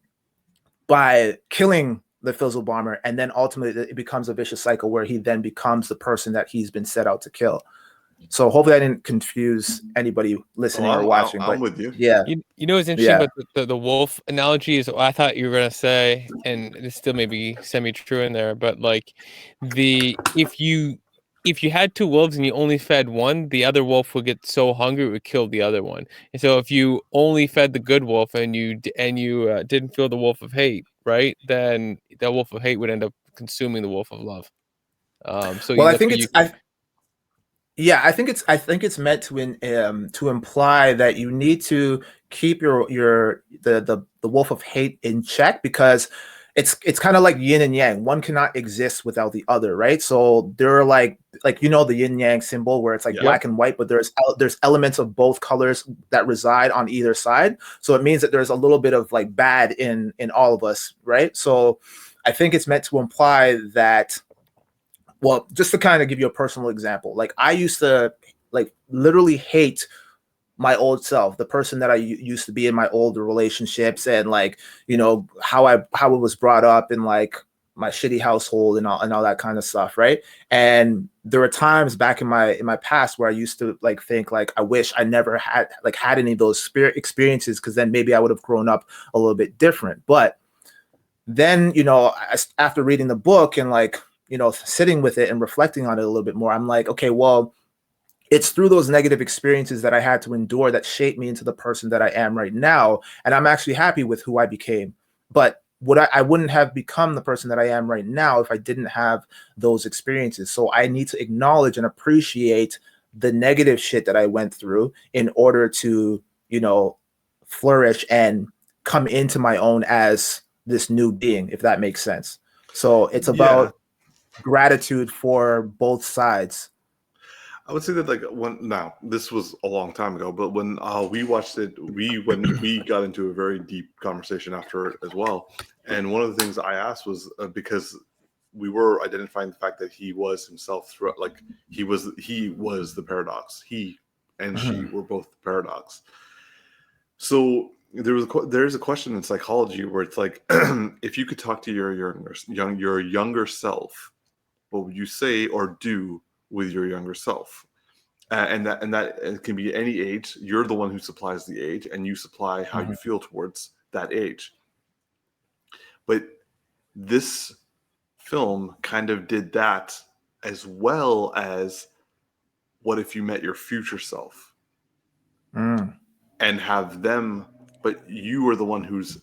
killing the Fizzle Bomber, and then ultimately it becomes a vicious cycle where he then becomes the person that he's been set out to kill. So hopefully I didn't confuse anybody listening or watching. I'm with you. Yeah. You know what's interesting about the wolf analogy is, I thought you were gonna say, and this still may be semi-true in there, but like if you had two wolves and you only fed one, the other wolf would get so hungry it would kill the other one. And so if you only fed the good wolf and you didn't feel the wolf of hate, right? Then the wolf of hate would end up consuming the wolf of love. Well, I think it's meant to imply that you need to keep the wolf of hate in check, because it's kind of like yin and yang. One cannot exist without the other, right? So there are like the yin yang symbol where it's like black and white, but there's elements of both colors that reside on either side. So it means that there's a little bit of like bad in all of us, right? So I think it's meant to imply that. Well, just to kind of give you a personal example, like I used to like literally hate my old self, the person that I used to be in my older relationships, and like, how I was brought up in like my shitty household and all that kind of stuff, right? And there were times back in my past where I used to like think like I wish I never had any of those experiences, because then maybe I would have grown up a little bit different. But then, after reading the book and like sitting with it and reflecting on it a little bit more, I'm like, okay, well, it's through those negative experiences that I had to endure that shaped me into the person that I am right now. And I'm actually happy with who I became. But I wouldn't have become the person that I am right now if I didn't have those experiences. So I need to acknowledge and appreciate the negative shit that I went through in order to, flourish and come into my own as this new being, if that makes sense. So it's about gratitude for both sides. I would say that now this was a long time ago, but when we watched it, when we got into a very deep conversation after it as well. And one of the things I asked was because we were identifying the fact that he was himself throughout, like he was the paradox. He and she were both the paradox. So there's a question in psychology where it's like, if you could talk to your younger self, what would you say or do with your younger self? And that it can be any age. You're the one who supplies the age, and you supply how you feel towards that age. But this film kind of did that, as well as what if you met your future self and have them, but you are the one who's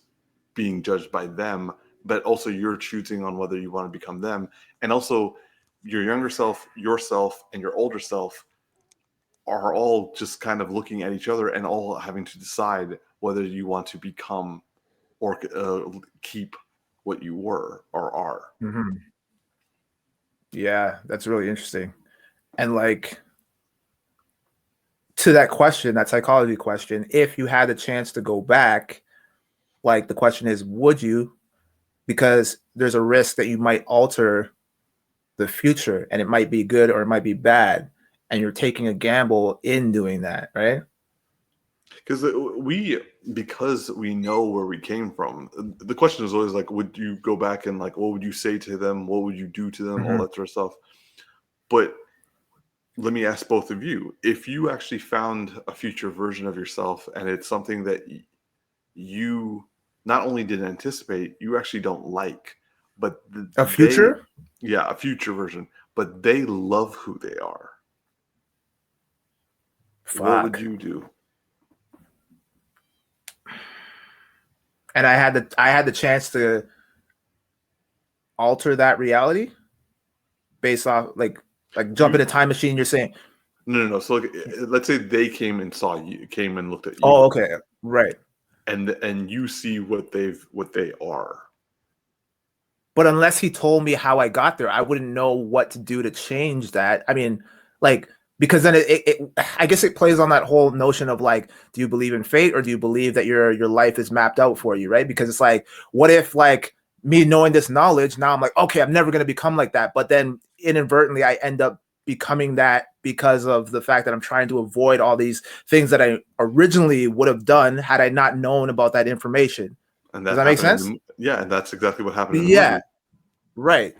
being judged by them, but also you're choosing on whether you want to become them. And also your younger self, yourself, and your older self are all just kind of looking at each other and all having to decide whether you want to become or keep what you were or are. Yeah, that's really interesting. And like, to that question, that psychology question, if you had a chance to go back, like the question is, would you? Because there's a risk that you might alter the future, and it might be good or it might be bad, and you're taking a gamble in doing that, right? Because we know where we came from. The question is always like, would you go back and like, what would you say to them? What would you do to them? All that sort of stuff. But let me ask both of you: if you actually found a future version of yourself, and it's something that you not only didn't anticipate, you actually don't like, but A future? a future version, but they love who they are. What would Fuck. you do? And I had the chance to alter that reality based off like jump in a time machine. You're saying, No. So like, let's say they came and looked at you. oh, okay, right. And you see what they are. But unless he told me how I got there, I wouldn't know what to do to change that. I mean, like, because then I guess it plays on that whole notion of like, do you believe in fate or do you believe that your life is mapped out for you, right? Because it's like, what if like me knowing this knowledge, now I'm like, okay, I'm never going to become like that. But then inadvertently, I end up becoming that because of the fact that I'm trying to avoid all these things that I originally would have done had I not known about that information. And does that make sense? Yeah, and that's exactly what happened in the Yeah, movie. right.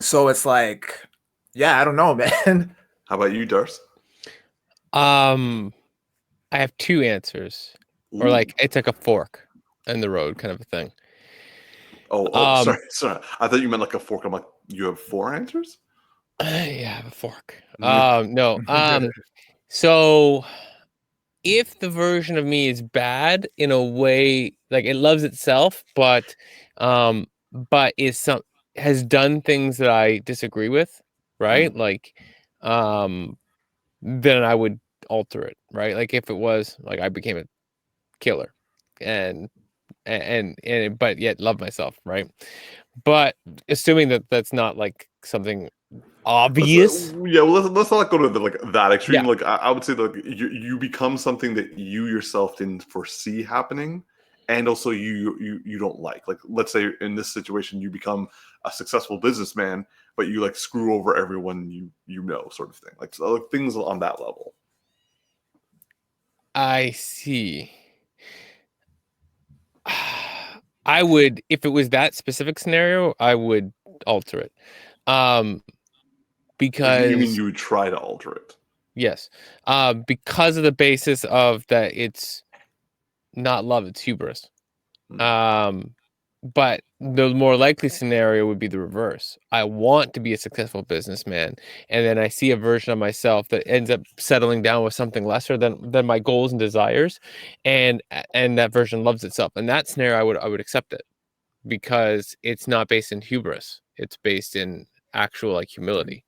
So it's like, yeah, I don't know, man. How about you, Darce? I have two answers, or Ooh. like it's like a fork in the road kind of a thing. Oh, sorry. I thought you meant like a fork. I'm like, you have 4 answers? Yeah, I have a fork. No. So if the version of me is bad in a way, like it loves itself, but has done things that I disagree with, right? Like, then I would alter it, right? Like if it was like I became a killer, and but yet love myself, right? But assuming that that's not like something obvious. Let's not go to that extreme. Yeah. Like I would say, like you become something that you yourself didn't foresee happening, and also you don't like. Like let's say in this situation, you become a successful businessman, but you like screw over everyone you know, sort of thing. Like, so, like things on that level. I see. I would, if it was that specific scenario, I would alter it. Because You mean you would try to alter it? Yes. Because of the basis of that it's not love, it's hubris. But the more likely scenario would be the reverse. I want to be a successful businessman, and then I see a version of myself that ends up settling down with something lesser than my goals and desires, and that version loves itself. In that scenario, I would accept it because it's not based in hubris. It's based in actual like humility,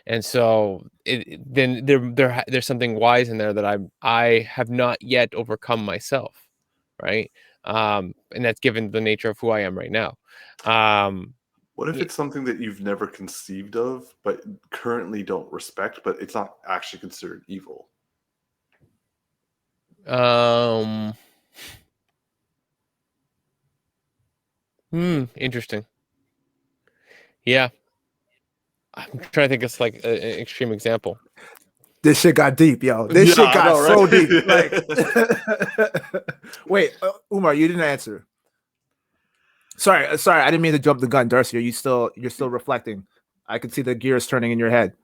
and so then there's something wise in there that I have not yet overcome myself, right? And that's given the nature of who I am right now. What if it's something that you've never conceived of, but currently don't respect, but it's not actually considered evil? Interesting. Yeah. I'm trying to think of like an extreme example. This shit got deep, yo. This shit got so deep. Like, wait, Umar, you didn't answer. Sorry, I didn't mean to jump the gun, Darcy. You're still reflecting. I could see the gears turning in your head.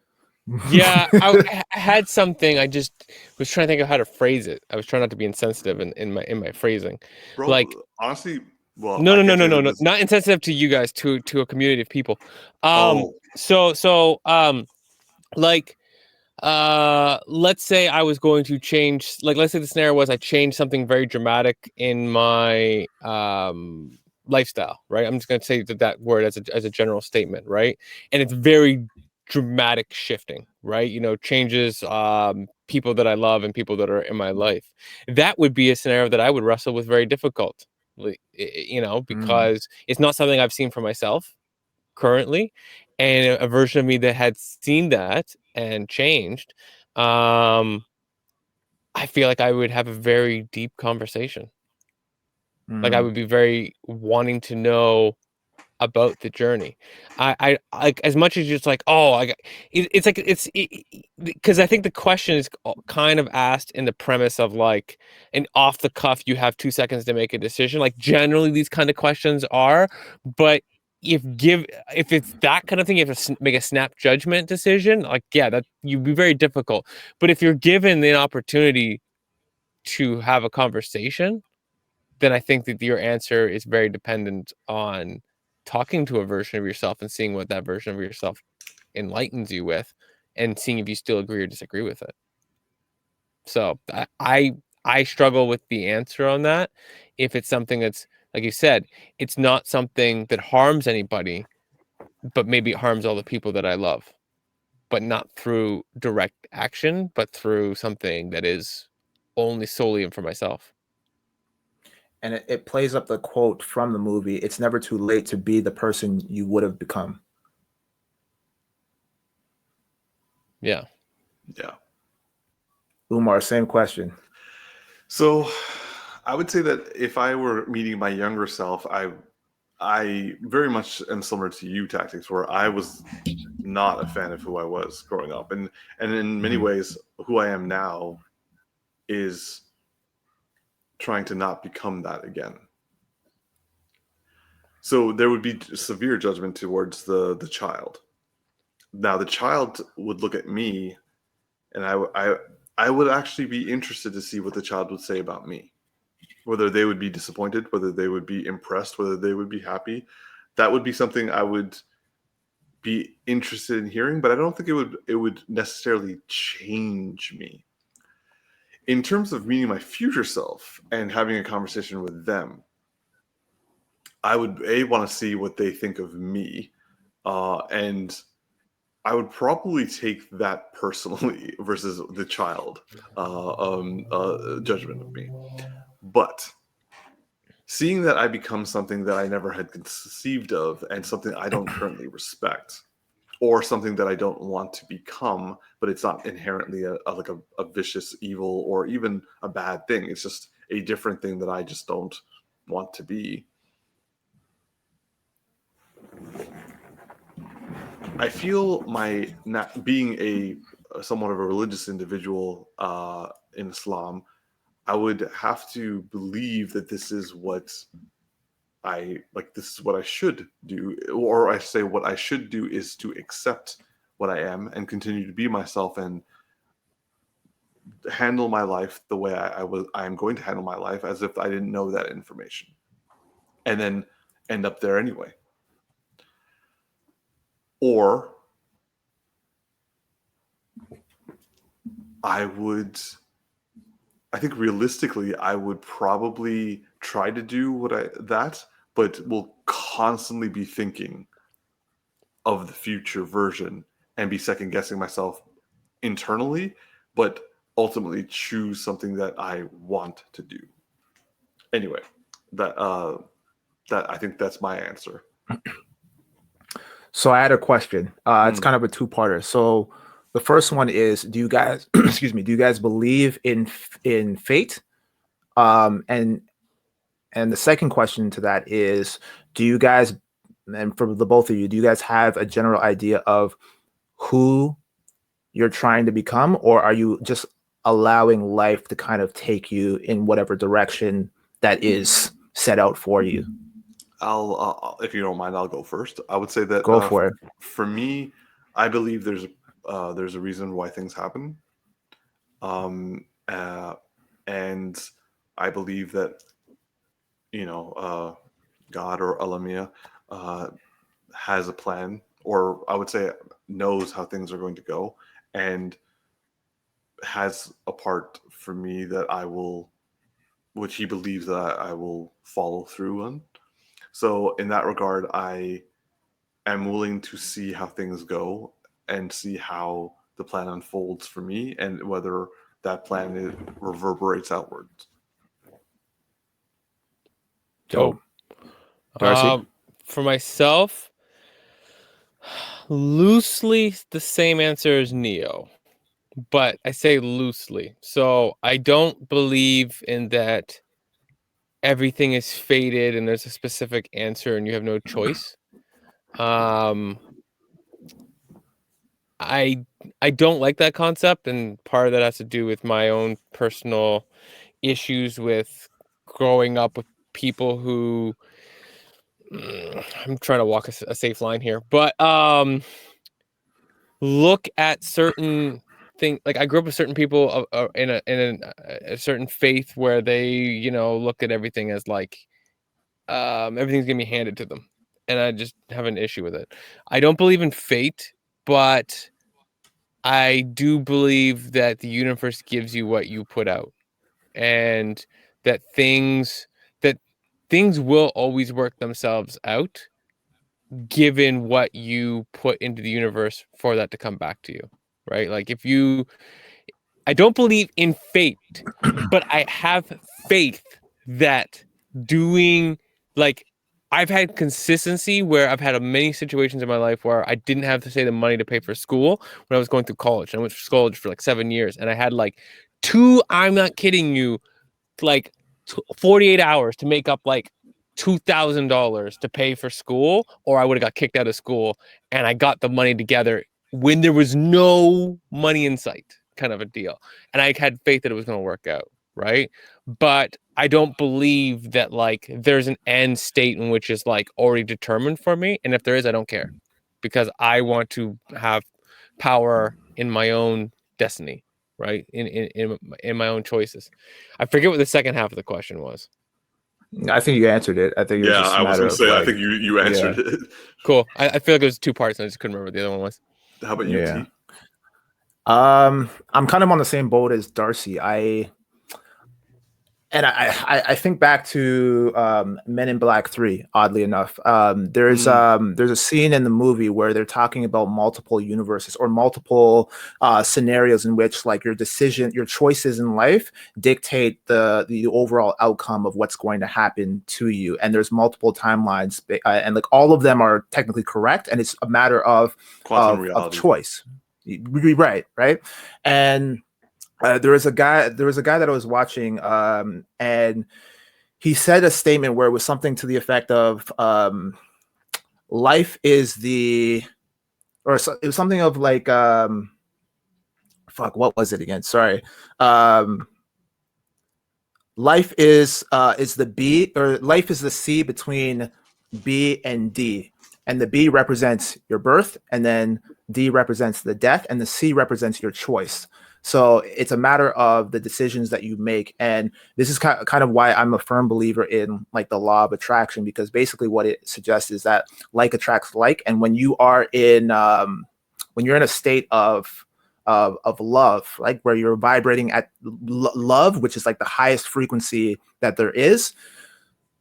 Yeah, I had something. I just was trying to think of how to phrase it. I was trying not to be insensitive in my phrasing. Bro, like, honestly, well, no, not insensitive to you guys, to a community of people. Let's say I was going to change, like, let's say the scenario was I changed something very dramatic in my lifestyle, right? I'm just going to say that word as a general statement, right? And it's very dramatic shifting, right? Changes people that I love and people that are in my life. That would be a scenario that I would wrestle with very difficult, because it's not something I've seen for myself currently, and a version of me that had seen that and changed, I feel like I would have a very deep conversation. Like I would be very wanting to know about the journey. I like, as much as just like, because I think the question is kind of asked in the premise of like an off the cuff, you have 2 seconds to make a decision. Like generally these kind of questions are, but if it's that kind of thing, you have to make a snap judgment decision. Like, yeah, that you'd be very difficult. But if you're given the opportunity to have a conversation, then I think that your answer is very dependent on talking to a version of yourself and seeing what that version of yourself enlightens you with, and seeing if you still agree or disagree with it. So I struggle with the answer on that. If it's something that's, like you said, it's not something that harms anybody, but maybe it harms all the people that I love, but not through direct action, but through something that is only solely for myself. And it plays up the quote from the movie, "It's never too late to be the person you would have become." Yeah. Yeah. Umar, same question. So I would say that if I were meeting my younger self, I very much am similar to you, Tactix, where I was not a fan of who I was growing up. And in many ways, who I am now is trying to not become that again. So there would be severe judgment towards the child. Now the child would look at me, and I would actually be interested to see what the child would say about me. Whether they would be disappointed, whether they would be impressed, whether they would be happy. That would be something I would be interested in hearing, but I don't think it would necessarily change me. In terms of meeting my future self and having a conversation with them, I would want to see what they think of me, and I would probably take that personally versus the child judgment of me. But seeing that I become something that I never had conceived of and something I don't currently respect, or something that I don't want to become, but it's not inherently a vicious evil or even a bad thing. It's just a different thing that I just don't want to be. I feel my not being a somewhat of a religious individual in Islam, I would have to believe that this is what this is what I should do, or I say what I should do is to accept what I am and continue to be myself and handle my life the way I am going to handle my life, as if I didn't know that information, and then end up there anyway. Or I think realistically, I would probably try to do but will constantly be thinking of the future version and be second guessing myself internally, but ultimately choose something that I want to do. Anyway, that I think that's my answer. So I had a question. It's kind of a two-parter. So the first one is, do you guys excuse me, do you guys believe in fate? And the second question to that is, do you guys, and for the both of you, do you guys have a general idea of who you're trying to become, or are you just allowing life to kind of take you in whatever direction that is set out for you? I'll if you don't mind, I'll go first. I would say that Go for it. For me, I believe there's a reason why things happen, and I believe that God or Alamia has a plan, or I would say knows how things are going to go, and has a part for me that which he believes that I will follow through on. So in that regard, I am willing to see how things go and see how the plan unfolds for me and whether that plan reverberates outwards. Dope. Darcy? For myself, loosely the same answer as Neo, but I say loosely. So I don't believe in that everything is fated and there's a specific answer and you have no choice. I don't like that concept, and part of that has to do with my own personal issues with growing up with people who I'm trying to walk a safe line here, but look at certain think like I grew up with certain people in a certain faith where they, you know, look at everything as like everything's gonna be handed to them, and I just have an issue with it. I don't believe in fate, but I do believe that the universe gives you what you put out, and that things will always work themselves out given what you put into the universe for that to come back to you, right? Like I don't believe in fate, but I have faith that doing like I've had consistency where I've had many situations in my life where I didn't have to say the money to pay for school when I was going through college. And I went to college for like 7 years, and I had like I'm not kidding you, like 48 hours to make up like $2,000 to pay for school, or I would have got kicked out of school. And I got the money together when there was no money in sight, kind of a deal. And I had faith that it was going to work out, right? But I don't believe that like there's an end state in which is like already determined for me. And if there is, I don't care, because I want to have power in my own destiny, right? In my own choices. I forget what the second half of the question was. I think you answered it. I think it was just a I was matter going to of say, like, I think you answered it. Cool. I feel like it was two parts, and I just couldn't remember what the other one was. How about you, T? I'm kind of on the same boat as Darcy. I think back to Men in Black 3, oddly enough. There's a scene in the movie where they're talking about multiple universes or multiple scenarios in which like your choices in life dictate the overall outcome of what's going to happen to you. And there's multiple timelines, and like all of them are technically correct, and it's a matter of choice. Right. And there was a guy that I was watching, and he said a statement where it was something to the effect of life is it was something of like what was it again? Sorry. Life is the B, or life is the C between B and D. And the B represents your birth, and then D represents the death, and the C represents your choice. So it's a matter of the decisions that you make. And this is kind of why I'm a firm believer in like the law of attraction, because basically what it suggests is that like attracts like. And when you are in a state of love, like where you're vibrating at love, which is like the highest frequency that there is,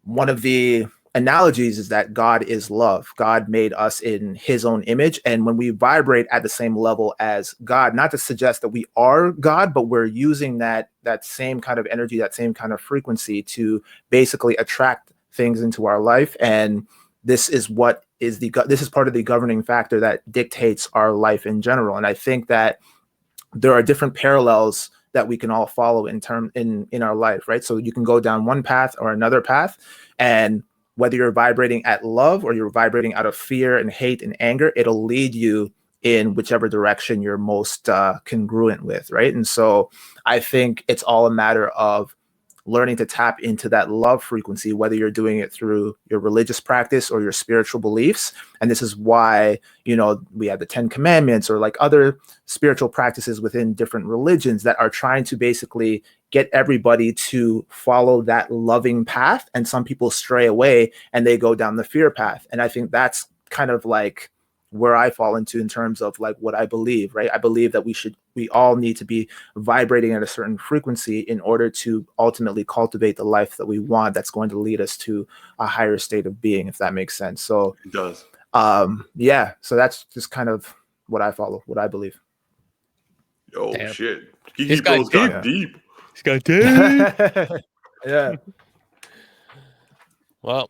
one of the analogies is that God is love. God made us in his own image. And when we vibrate at the same level as God, not to suggest that we are God, but we're using that same kind of energy, that same kind of frequency to basically attract things into our life. And this is part of the governing factor that dictates our life in general. And I think that there are different parallels that we can all follow in our life, right? So you can go down one path or another path, and whether you're vibrating at love or you're vibrating out of fear and hate and anger, it'll lead you in whichever direction you're most congruent with, right? And so I think it's all a matter of learning to tap into that love frequency, whether you're doing it through your religious practice or your spiritual beliefs. And this is why, we have the 10 Commandments or like other spiritual practices within different religions that are trying to basically get everybody to follow that loving path. And some people stray away and they go down the fear path. And I think that's kind of like where I fall into in terms of like what I believe, right? I believe that we all need to be vibrating at a certain frequency in order to ultimately cultivate the life that we want, that's going to lead us to a higher state of being, if that makes sense. So it does. So that's just kind of what I follow, what I believe. Oh, damn. Shit. Geeky Bros got deep. He's got deep. Yeah. Well,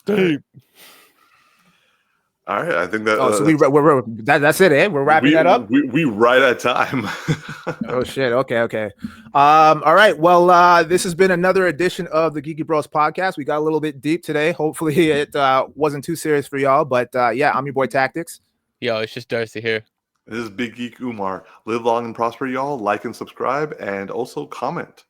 deep. All right, I think that. So that's it, eh? We're wrapping that up. We right at time. Oh shit! Okay. All right. Well, this has been another edition of the Geeky Bros podcast. We got a little bit deep today. Hopefully, it wasn't too serious for y'all. But yeah, I'm your boy Tactix. Yo, it's just Darcy here. This is Big Geek Umar. Live long and prosper, y'all. Like and subscribe, and also comment.